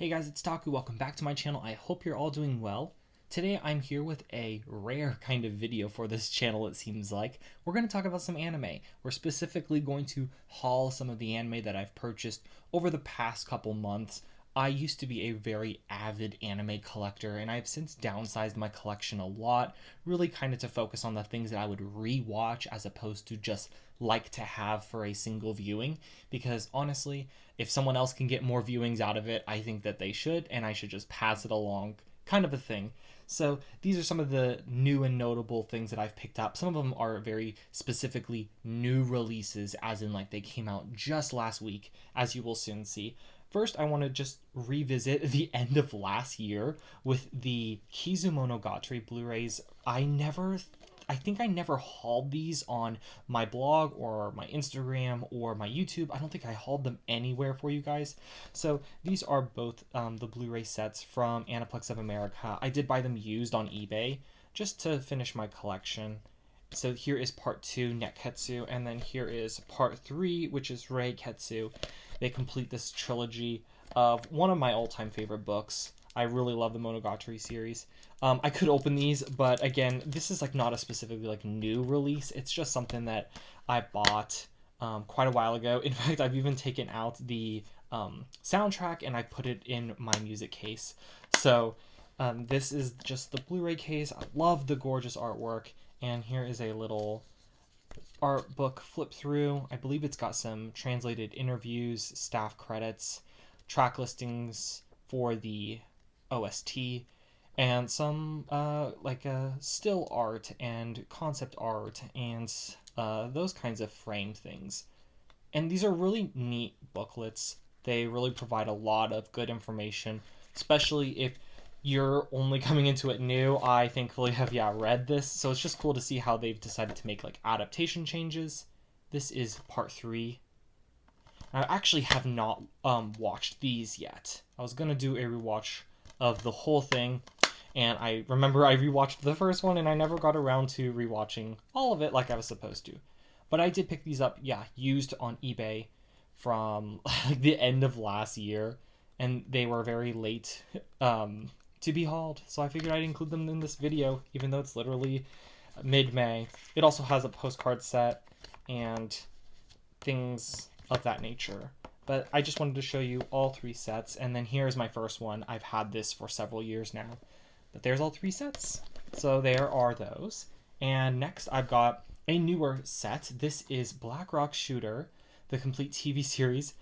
Hey guys, it's Taku. Welcome back to my channel. I hope you're all doing well. Today I'm here with a rare kind of video for this channel, it seems like. We're going to talk about some anime. We're specifically going to haul some of the anime that I've purchased over the past couple months. I used to be a very avid anime collector, and I've since downsized my collection a lot, really kind of to focus on the things that I would rewatch as opposed to just like to have for a single viewing, because honestly, if someone else can get more viewings out of it, I think that they should, and I should just pass it along, kind of a thing. So these are some of the new and notable things that I've picked up. Some of them are very specifically new releases, as in like they came out just last week, as you will soon see. First, I want to just revisit the end of last year with the Kizumonogatari Blu-rays. I think I never hauled these on my blog or my Instagram or my YouTube. I don't think I hauled them anywhere for you guys. So these are both the Blu-ray sets from Aniplex of America. I did buy them used on eBay just to finish my collection. So here is part 2, Nekketsu, and then here is part 3, which is Reiketsu. They complete this trilogy of one of my all-time favorite books. I really love the Monogatari series. I could open these, but again, this is like not a specifically like new release. It's just something that I bought quite a while ago. In fact, I've even taken out the soundtrack and I put it in my music case. So this is just the Blu-ray case. I love the gorgeous artwork. And here is a little art book flip through. I believe it's got some translated interviews, staff credits, track listings for the OST, and some still art and concept art and those kinds of frame things. And these are really neat booklets. They really provide a lot of good information, especially if you're only coming into it new. I thankfully have read this, so it's just cool to see how they've decided to make like adaptation changes. This is part 3. I actually have not watched these yet. I was gonna do a rewatch of the whole thing, and I remember I rewatched the first one and I never got around to rewatching all of it like I was supposed to. But I did pick these up, used on eBay from like the end of last year, and they were very late to be hauled, so I figured I'd include them in this video, even though it's literally mid-May. It also has a postcard set and things of that nature. But I just wanted to show you all 3 sets, and then here's my first one. I've had this for several years now, but there's all 3 sets. So there are those. And next I've got a newer set. This is Blackrock Shooter, the complete TV series.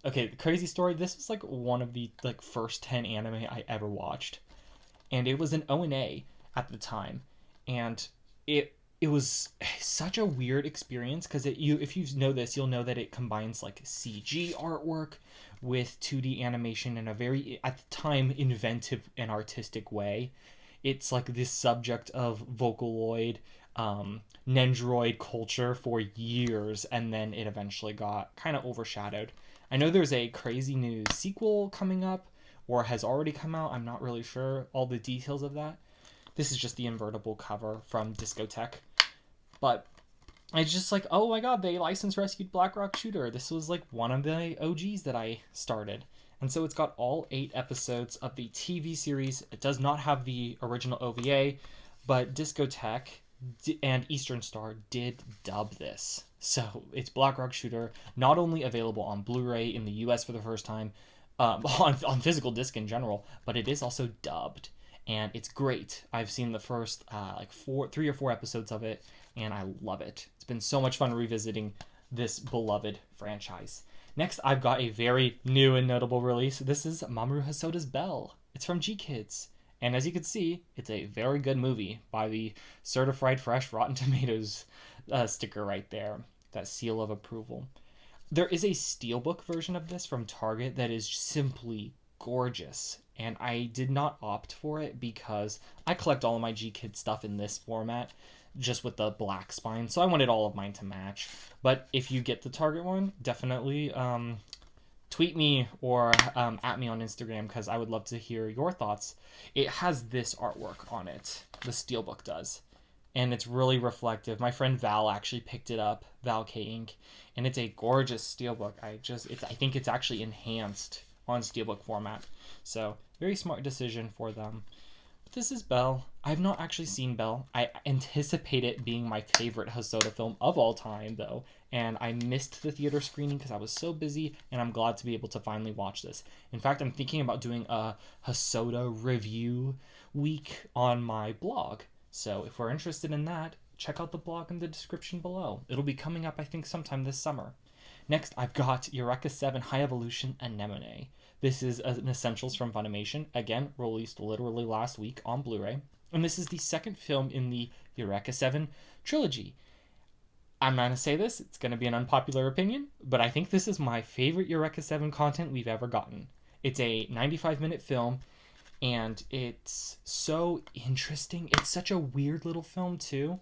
Okay, crazy story. This was like one of the first 10 anime I ever watched, and it was an O&A at the time, and it was such a weird experience because if you know this, you'll know that it combines like CG artwork with 2D animation in a very, at the time, inventive and artistic way. It's like this subject of Vocaloid, Nendoroid culture for years, and then it eventually got kind of overshadowed. I know there's a crazy new sequel coming up, or has already come out. I'm not really sure all the details of that. This is just the invertible cover from Discotek. But it's just like, oh my god, they license rescued Blackrock Shooter. This was like one of the OGs that I started. And so it's got all 8 episodes of the TV series. It does not have the original OVA, but Discotek and Eastern Star did dub this. So it's Blackrock Shooter, not only available on Blu-ray in the US for the first time, on physical disc in general, but it is also dubbed, and it's great. I've seen the first 3 or 4 episodes of it, and I love it. It's been so much fun revisiting this beloved franchise. Next, I've got a very new and notable release. This is Mamoru Hosoda's Belle. It's from G-Kids. And as you can see, it's a very good movie by the Certified Fresh Rotten Tomatoes sticker right there. That seal of approval. There is a steelbook version of this from Target that is simply gorgeous. And I did not opt for it because I collect all of my G-Kid stuff in this format, just with the black spine. So I wanted all of mine to match. But if you get the Target one, definitely tweet me or at me on Instagram, because I would love to hear your thoughts. It has this artwork on it. The steelbook does. And it's really reflective. My friend Val actually picked it up, Val K Inc., and it's a gorgeous steelbook. I think it's actually enhanced on steelbook format. So very smart decision for them. But this is Belle. I've not actually seen Belle. I anticipate it being my favorite Hosoda film of all time, though, and I missed the theater screening because I was so busy, and I'm glad to be able to finally watch this. In fact, I'm thinking about doing a Hosoda review week on my blog. So if we're interested in that, check out the blog in the description below. It'll be coming up, I think, sometime this summer. Next, I've got Eureka 7 High Evolution Anemone. This is an Essentials from Funimation, again, released literally last week on Blu-ray. And this is the second film in the Eureka 7 trilogy. I'm going to say this, it's going to be an unpopular opinion, but I think this is my favorite Eureka 7 content we've ever gotten. It's a 95-minute film, and it's so interesting. It's such a weird little film, too.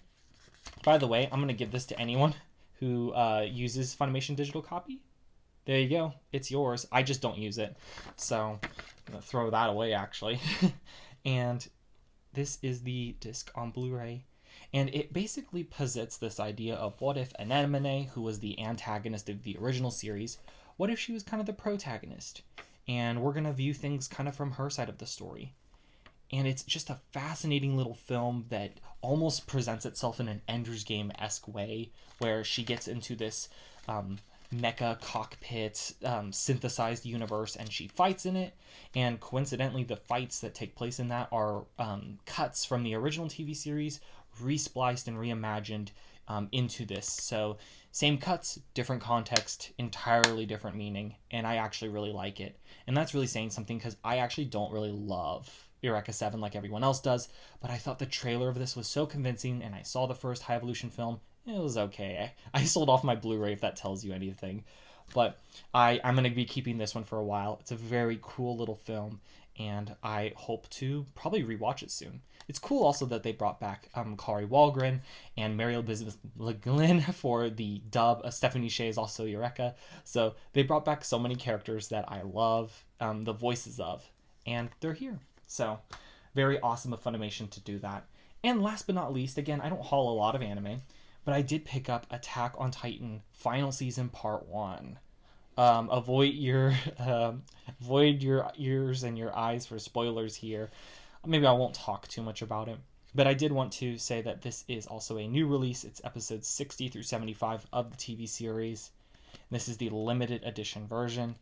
By the way, I'm going to give this to anyone who uses Funimation digital copy. There you go. It's yours. I just don't use it. So I'm going to throw that away, actually. And this is the disc on Blu-ray. And it basically posits this idea of what if Anemone, who was the antagonist of the original series, what if she was kind of the protagonist? And we're going to view things kind of from her side of the story. And it's just a fascinating little film that almost presents itself in an Ender's Game-esque way, where she gets into this mecha cockpit synthesized universe, and she fights in it. And coincidentally, the fights that take place in that are cuts from the original TV series, respliced and reimagined into this. So same cuts, different context, entirely different meaning, and I actually really like it. And that's really saying something, because I actually don't really love Eureka 7 like everyone else does, but I thought the trailer of this was so convincing, and I saw the first High Evolution film. It was okay. I sold off my Blu-ray, if that tells you anything. But I'm going to be keeping this one for a while. It's a very cool little film, and I hope to probably rewatch it soon. It's cool also that they brought back Kari Walgren and Mary-Elizabeth Glynn for the dub. Stephanie Shea is also Eureka. So they brought back so many characters that I love the voices of, and they're here. So very awesome of Funimation to do that. And last but not least, again, I don't haul a lot of anime, but I did pick up Attack on Titan Final Season Part 1. Avoid your ears and your eyes for spoilers here. Maybe I won't talk too much about it, but I did want to say that this is also a new release. It's episodes 60 through 75 of the TV series. This is the limited edition version.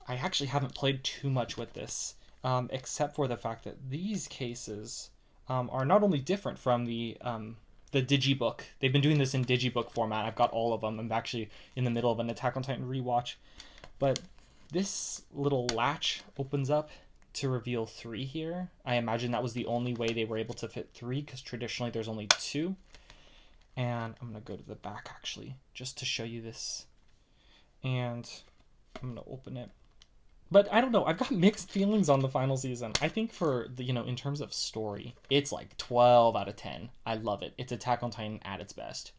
I actually haven't played too much with this, except for the fact that these cases are not only different from the digibook. They've been doing this in digibook format. I've got all of them. I'm actually in the middle of an Attack on Titan rewatch. But this little latch opens up to reveal 3 here. I imagine that was the only way they were able to fit 3, because traditionally there's only 2. And I'm going to go to the back, actually, just to show you this. And I'm going to open it. But I don't know, I've got mixed feelings on the final season. I think for the, in terms of story, it's like 12 out of 10. I love it. It's Attack on Titan at its best.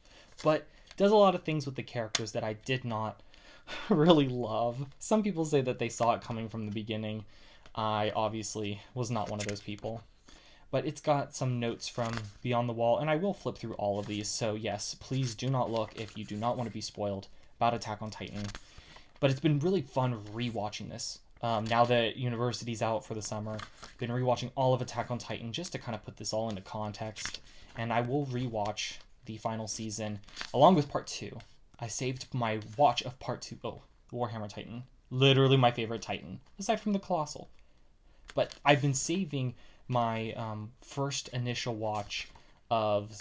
But it does a lot of things with the characters that I did not really love. Some people say that they saw it coming from the beginning. I obviously was not one of those people. But it's got some notes from Beyond the Wall, and I will flip through all of these. So yes, please do not look if you do not want to be spoiled about Attack on Titan. But it's been really fun rewatching this. Now that university's out for the summer, I've been rewatching all of Attack on Titan just to kind of put this all into context. And I will rewatch the final season along with part 2. I saved my watch of part 2. Oh, Warhammer Titan. Literally my favorite Titan, aside from the Colossal. But I've been saving my first initial watch of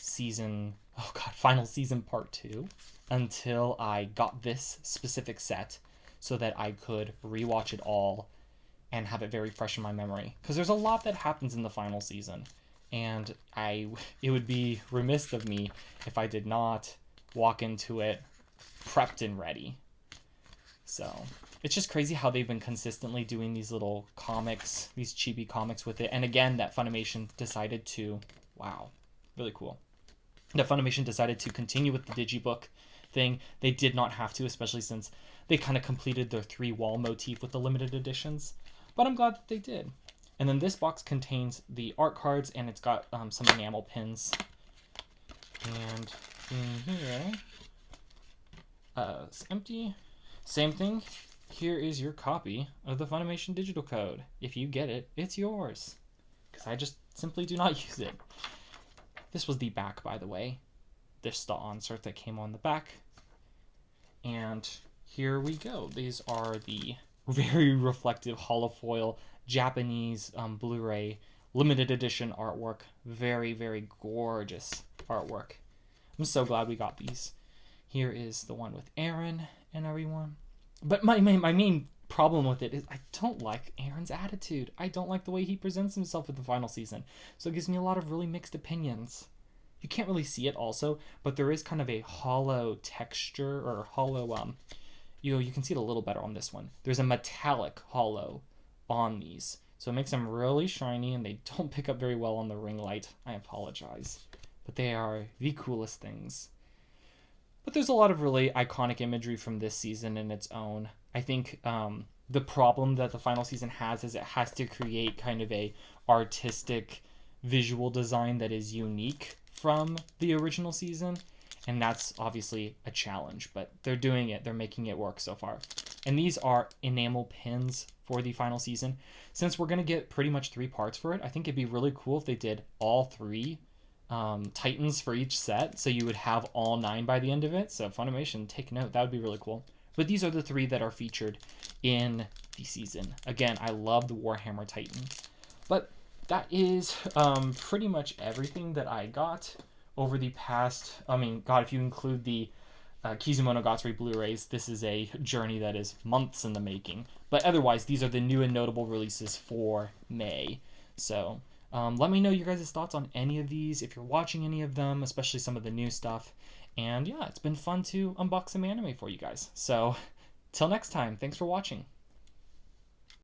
final season part 2 until I got this specific set, so that I could rewatch it all and have it very fresh in my memory. Because there's a lot that happens in the final season, and it would be remiss of me if I did not walk into it prepped and ready. So it's just crazy how they've been consistently doing these little comics, these chibi comics with it. And again, that Funimation decided to, wow, really cool. That Funimation decided to continue with the digibook thing. They did not have to, especially since they kind of completed their 3-wall motif with the limited editions. But I'm glad that they did. And then this box contains the art cards, and it's got some enamel pins. And in here, it's empty. Same thing. here is your copy of the Funimation digital code. If you get it, it's yours. Because I just simply do not use it. This was the back, by the way. This is the insert that came on the back. And here we go. These are the very reflective holofoil Japanese Blu-ray limited edition artwork. Very, very gorgeous artwork. I'm so glad we got these. Here is the one with Aaron and everyone. But my main problem with it is I don't like Aaron's attitude. I don't like the way he presents himself with the final season. So it gives me a lot of really mixed opinions. You can't really see it also, but there is kind of a hollow texture or hollow, you can see it a little better on this one. There's a metallic hollow on these. So it makes them really shiny and they don't pick up very well on the ring light. I apologize. But they are the coolest things. But there's a lot of really iconic imagery from this season in its own. I think the problem that the final season has is it has to create kind of a artistic visual design that is unique from the original season. And that's obviously a challenge, but they're doing it. They're making it work so far. And these are enamel pins for the final season. Since we're going to get pretty much 3 parts for it, I think it'd be really cool if they did all 3 Titans for each set, so you would have all 9 by the end of it. So Funimation, take note. That would be really cool. But these are the 3 that are featured in the season. Again, I love the Warhammer Titan. But that is pretty much everything that I got over the past, if you include the Kizumonogatari Blu-rays, this is a journey that is months in the making. But otherwise, these are the new and notable releases for May. So let me know your guys' thoughts on any of these, if you're watching any of them, especially some of the new stuff. And yeah, it's been fun to unbox some anime for you guys. So till next time, thanks for watching.